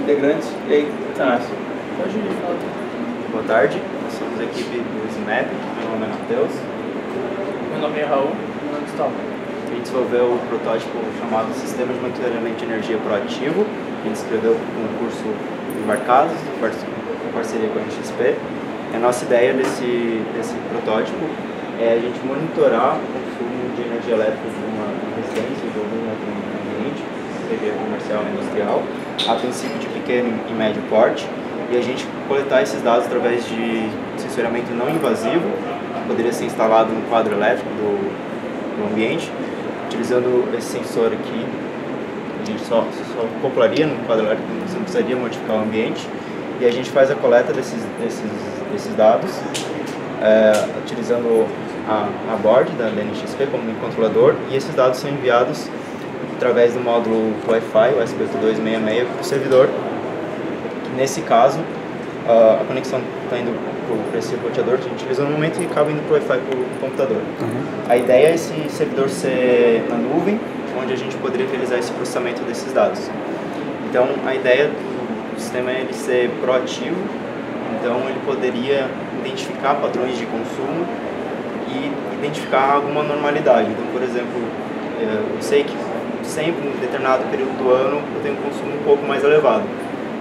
integrantes. E aí, Tá. Pode falar. Boa tarde, nós somos a equipe do SMAP, meu nome é Matheus. Meu nome é Raul, meu nome é Gustavo. A gente desenvolveu o protótipo chamado Sistema de Monitoramento de Energia Proativo. A gente escreveu um curso embarcado, em parceria com a NXP. E a nossa ideia desse protótipo é a gente monitorar o consumo de energia elétrica de uma residência ou de um outro ambiente, seja comercial ou industrial, a princípio de pequeno e médio porte, e a gente coletar esses dados através de sensoriamento não invasivo, que poderia ser instalado no quadro elétrico do ambiente. Utilizando esse sensor aqui, a gente só acoplaria no quadro elétrico, você não precisaria modificar o ambiente, e a gente faz a coleta desses dados, utilizando a board da NXP como controlador, e esses dados são enviados através do módulo Wi-Fi, o SP8266, para o servidor. Nesse caso, a conexão está indo para esse roteador que a gente utiliza no momento e acaba indo para o Wi-Fi para o computador. A ideia é esse servidor ser na nuvem, onde a gente poderia realizar esse processamento desses dados. Então, a ideia do sistema é ele ser proativo, então ele poderia identificar padrões de consumo e identificar alguma normalidade. Então, por exemplo, eu sei que sempre em determinado período do ano eu tenho um consumo um pouco mais elevado,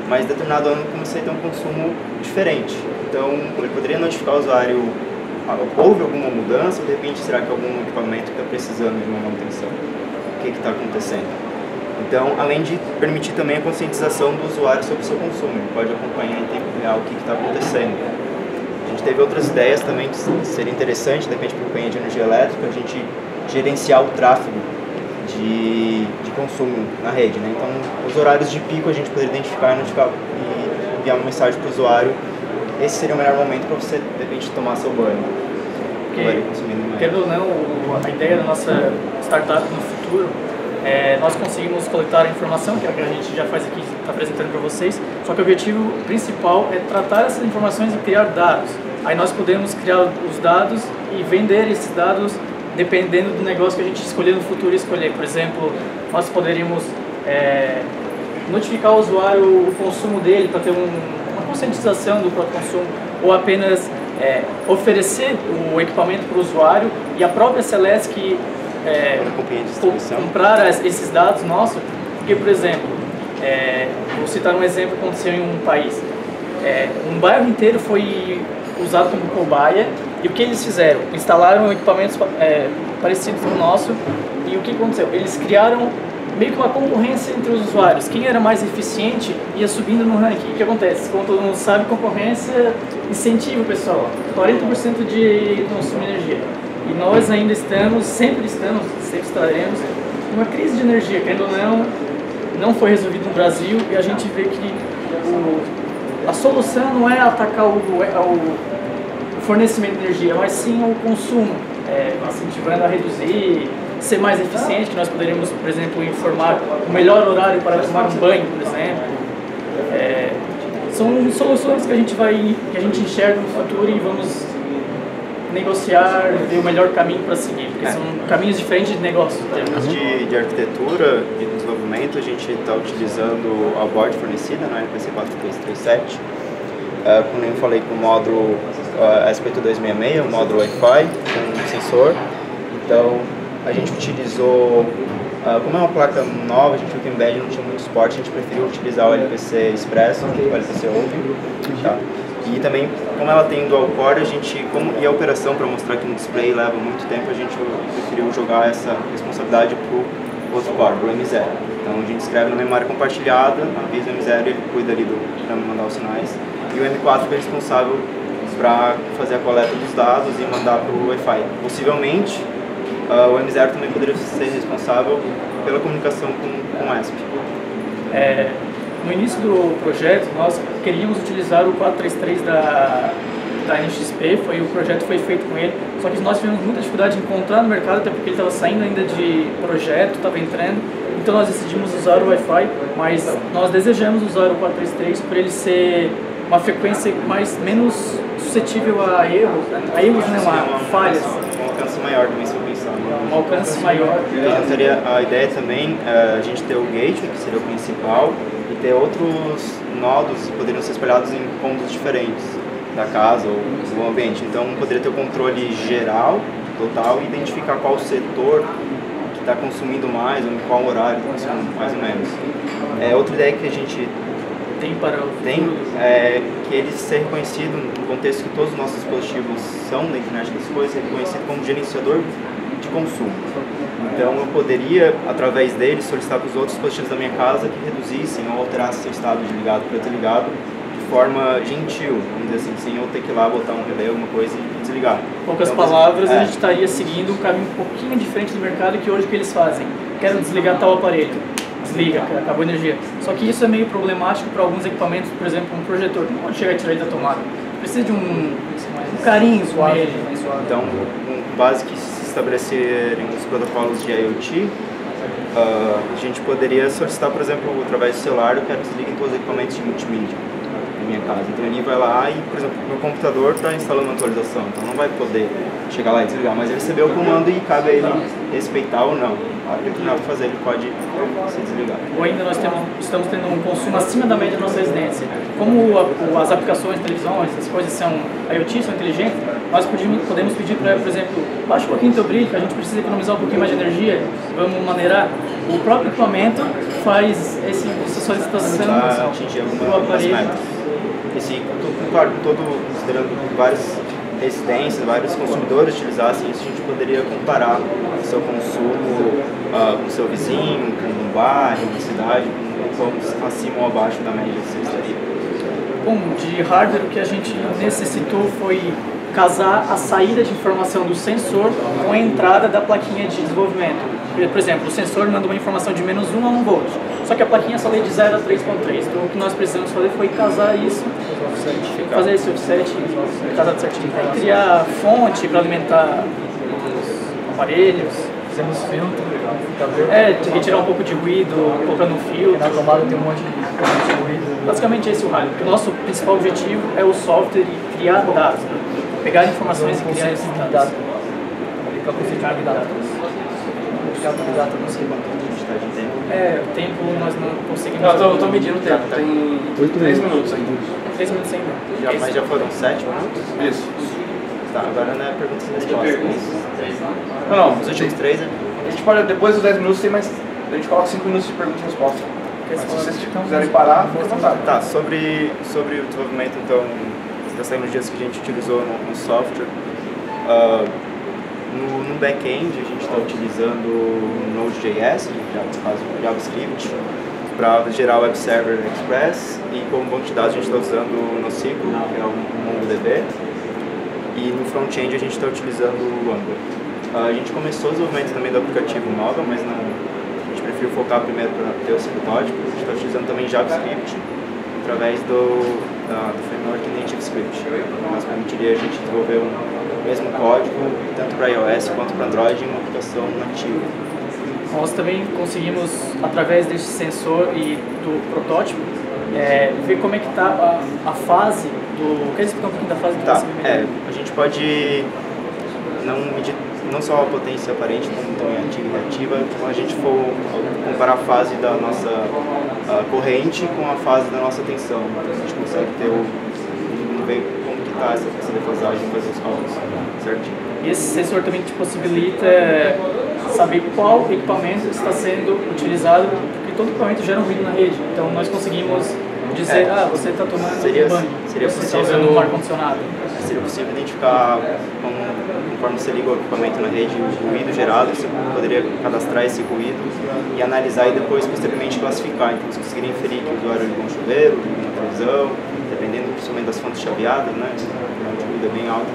mas em determinado ano eu comecei a ter um consumo diferente. Então, ele poderia notificar o usuário, houve alguma mudança, de repente será que algum equipamento está precisando de uma manutenção? O que está acontecendo? Então, além de permitir também a conscientização do usuário sobre o seu consumo, ele pode acompanhar em tempo real o que está acontecendo. A gente teve outras ideias também que seria interessante, de repente, para a companhia de energia elétrica, a gente gerenciar o tráfego de consumo na rede, né? Então, os horários de pico a gente poderia identificar e enviar uma mensagem para o usuário. Esse seria o melhor momento para você, de repente, tomar seu banho. Querendo ou não, a ideia da nossa startup no futuro nós conseguimos coletar a informação, que é o que a gente já faz aqui, está apresentando para vocês, só que o objetivo principal é tratar essas informações e criar dados. Aí nós podemos criar os dados e vender esses dados dependendo do negócio que a gente escolher no futuro escolher. Por exemplo, nós poderíamos notificar o usuário o consumo dele para ter uma conscientização do próprio consumo, ou apenas oferecer o equipamento para o usuário e a própria Celesc comprar esses dados nossos. Porque, por exemplo, vou citar um exemplo que aconteceu em um país. Um bairro inteiro foi usado como cobaia, e o que eles fizeram? Instalaram equipamentos parecidos com o nosso, e o que aconteceu? Eles criaram meio que uma concorrência entre os usuários. Quem era mais eficiente ia subindo no ranking. O que acontece? Como todo mundo sabe, concorrência incentiva o pessoal. 40% de consumo de energia. E nós ainda sempre estaremos numa crise de energia, que ainda não foi resolvido no Brasil, e a gente vê que a solução não é atacar o fornecimento de energia, mas sim o consumo, incentivando a reduzir, ser mais eficiente, que nós poderíamos, por exemplo, informar o melhor horário para tomar um banho, por exemplo. São soluções que a gente enxerga no futuro e vamos negociar, ver o melhor caminho para seguir, porque são caminhos diferentes de negócio. Em termos de arquitetura e desenvolvimento, a gente está utilizando a board fornecida, né, NPC 4337, como eu falei, com o módulo SP8266, o módulo Wi-Fi, com um sensor. Então, a gente utilizou, como é uma placa nova, a gente viu que o Embed não tinha muito suporte, a gente preferiu utilizar o LPC Expresso, o LPC Open, tá? E também, como ela tem dual core, e a operação, para mostrar que no display leva muito tempo, a gente preferiu jogar essa responsabilidade para o outro core, o M0. Então a gente escreve na memória compartilhada, avisa o M0 e ele cuida ali para mandar os sinais. E o M4 que é responsável para fazer a coleta dos dados e mandar para o Wi-Fi. Possivelmente, o M0 também poderia ser responsável pela comunicação com o ESP. No início do projeto, nós queríamos utilizar o 433 da NXP, o projeto foi feito com ele, só que nós tivemos muita dificuldade de encontrar no mercado, até porque ele estava saindo ainda de projeto, estava entrando, então nós decidimos usar o Wi-Fi, mas nós desejamos usar o 433 por ele ser uma frequência menos suscetível a erros não, a falhas. Um alcance maior também, se eu pensar. Um alcance maior. Então, seria a ideia também a gente ter o gateway, que seria o principal, e ter outros nodos que poderiam ser espalhados em cômodos diferentes da casa ou do ambiente. Então, poderia ter o controle geral, total, e identificar qual setor que está consumindo mais, ou em qual horário está consumindo mais ou menos. Outra ideia que a gente tem que ele ser reconhecido no contexto que todos os nossos dispositivos são da internet das coisas, é reconhecido como gerenciador de consumo. Então eu poderia, através dele, solicitar para os outros dispositivos da minha casa que reduzissem ou alterassem seu estado de ligado para desligado de forma gentil, vamos dizer assim, sem eu ter que ir lá botar um relé, alguma coisa e desligar. Em poucas palavras, a gente estaria seguindo um caminho um pouquinho diferente do mercado que hoje o que eles fazem. Quero desligar tal aparelho. Desliga, acabou a energia. Só que isso é meio problemático para alguns equipamentos, por exemplo, um projetor. Não pode chegar e tirar ele da tomada. Precisa de um carinho suave. Então, com base que se estabelecerem os protocolos de IoT, a gente poderia solicitar, por exemplo, através do celular, eu quero desligar todos os equipamentos de multimídia na minha casa. Então ele vai lá e, por exemplo, meu computador está instalando uma atualização, então não vai poder chegar lá e desligar, mas ele recebeu o comando e cabe a ele respeitar ou não. Ele não vai fazer, ele pode se desligar. Ou ainda nós estamos tendo um consumo acima da média da nossa residência. Como as aplicações, televisões, essas coisas são IoT, são inteligentes, nós podemos pedir para ela, por exemplo, baixa um pouquinho o teu brilho, que a gente precisa economizar um pouquinho mais de energia, vamos maneirar. O próprio equipamento faz essa solicitação atingir algumas metas. Claro, considerando várias residências, vários consumidores utilizassem isso, a gente poderia comparar o seu consumo com o seu vizinho, com um bairro, uma cidade, com acima ou abaixo da média que você estaria. Bom, de hardware o que a gente necessitou foi casar a saída de informação do sensor com a entrada da plaquinha de desenvolvimento. Por exemplo, o sensor manda uma informação de -1 a 1 volt, só que a plaquinha só lê de 0 a 3.3. Então o que nós precisamos fazer foi casar isso, fazer esse offset casado certinho, e criar fonte para alimentar os aparelhos. Fizemos filtro, retirar um pouco de ruído, colocando um filtro. Na tomada tem um monte de ruído. Basicamente esse é o hardware. O nosso principal objetivo é o software e criar dados, né? Pegar informações e criar esses dados. Aplicar o conceito de dados. Aplicar o data, não sei quanto a gente está de tempo. O tempo nós não conseguimos. Eu estou medindo o tempo, tem 3 minutos ainda. 3 minutos ainda. Mas já foram 7 minutos? Isso. Tá, agora não é perguntas e respostas. Não, Os últimos 3 a gente pode, depois dos 10 minutos, tem mais. A gente coloca 5 minutos de pergunta e resposta. Mas se vocês quiserem parar, fica à vontade. Tá, sobre o desenvolvimento então das tecnologias que a gente utilizou no software, no back-end a gente está utilizando o Node.js, no caso JavaScript, para gerar o Web Server Express, e como banco de dados a gente está usando o NoSQL, que é o MongoDB, e no front-end a gente está utilizando o Angular. A gente começou o desenvolvimento também do aplicativo móvel, mas não, a gente preferiu focar primeiro para ter esse protótipo. A gente está utilizando também JavaScript através do framework NativeScript, mas permitiria a gente desenvolver o mesmo código tanto para iOS quanto para Android em uma aplicação nativa. Nós também conseguimos, através desse sensor e do protótipo, ver como é que está a fase do... Quer explicar um pouquinho da fase do a gente pode não medir não só a potência aparente, como também ativa e reativa, quando a gente for comparar a fase da nossa corrente com a fase da nossa tensão. Então a gente consegue ver como que está essa defasagem e fazer os cálculos certinho. E esse sensor também te possibilita saber qual equipamento está sendo utilizado, porque todo equipamento gera um ruído na rede. Então nós conseguimos dizer, você está tomando um banho, você está usando um ar-condicionado. Seria possível identificar, conforme você liga o equipamento na rede, o ruído gerado, você poderia cadastrar esse ruído e analisar e depois, posteriormente, classificar. Então, você conseguiria inferir que o usuário ligou um chuveiro, ligou uma televisão, dependendo principalmente das fontes chaveadas, né? O ruído é bem alto.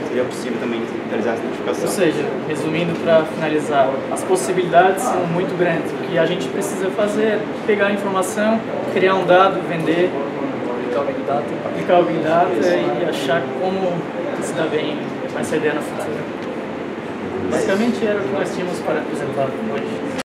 Seria possível também realizar essa identificação. Ou seja, resumindo para finalizar, as possibilidades são muito grandes. O que a gente precisa fazer é pegar a informação, criar um dado, vender, aplicar o Big Data e achar como se dá bem com essa ideia no futuro. Basicamente era o que nós tínhamos para apresentar hoje.